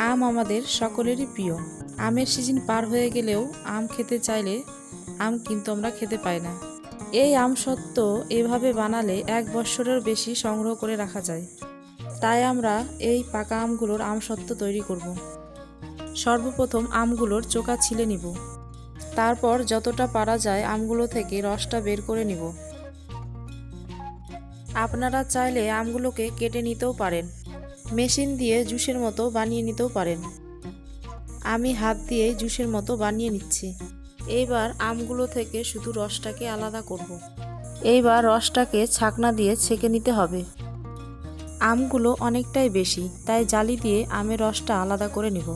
আম আমাদের সকলেরই প্রিয়। আমের সিজন পার হয়ে গেলেও আম খেতে চাইলে আম কিন্তু আমরা খেতে পাই না। এই আমসত্ত্ব এভাবে বানালে 1 বছরের বেশি সংগ্রহ করে রাখা যায়। তাই আমরা এই পাকা আমগুলোর আমসত্ত্ব তৈরি করব। সর্বপ্রথম আমগুলোর চোকা ছিলে নিব। তারপর যতটা পারা যায় আমগুলো থেকে রসটা বের করে নিব। আপনারা চাইলে আমগুলোকে কেটে নিতেও পারেন, মেশিন দিয়ে জুসের মতো বানিয়ে নিতেও পারেন। আমি হাত দিয়ে জুসের মতো বানিয়ে নিচ্ছি। এইবার আমগুলো থেকে শুধু রসটাকে আলাদা করব। এইবার রসটাকে ছাঁকনা দিয়ে ছেঁকে নিতে হবে। আমগুলো অনেকটাই বেশি, তাই জালি দিয়ে আমের রসটা আলাদা করে নিব।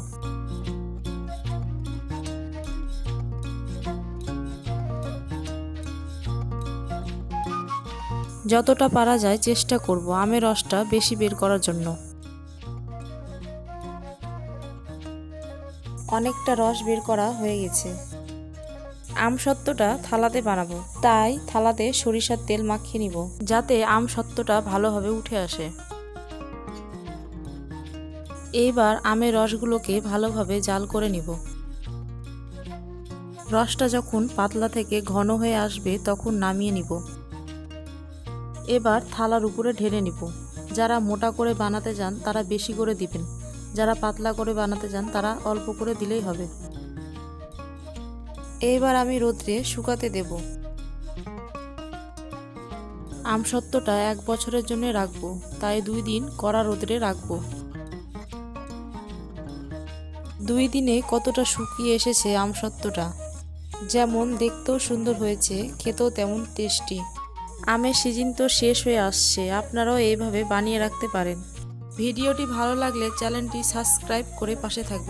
যতটা পারা যায় চেষ্টা করব আমের রসটা বেশি বের করার জন্য। অনেকটা রস বের করা হয়ে গেছে। আমসত্ত্বটা থালাতে বানাবো, তাই থালাতে সরিষার তেল মাখিয়ে নিব, যাতে আমসত্ত্বটা ভালোভাবে উঠে আসে। এইবার আমের রসগুলোকে ভালোভাবে জাল করে নিব। রসটা যখন পাতলা থেকে ঘন হয়ে আসবে তখন নামিয়ে নিব। এবার থালার উপরে ঢেলে নিব। যারা মোটা করে বানাতে চান তারা বেশি করে দিবেন, যারা পাতলা করে বানাতে চান তারা অল্প করে দিলেই হবে। এইবার আমি রোদ্রে শুকাতে দেব। আমসত্ত্বটা 1 বছরের জন্য রাখবো, তাই 2 দিন কড়া রোদ্রে রাখবো। 2 দিনে কতটা শুকিয়ে এসেছে আমসত্ত্বটা, যেমন দেখতেও সুন্দর হয়েছে, খেতেও তেমন টেস্টি। আমের সিজন তো শেষ হয়ে আসছে, আপনারাও এইভাবে বানিয়ে রাখতে পারেন। ভিডিওটি ভালো লাগলে চ্যানেলটি সাবস্ক্রাইব করে পাশে থাকবেন।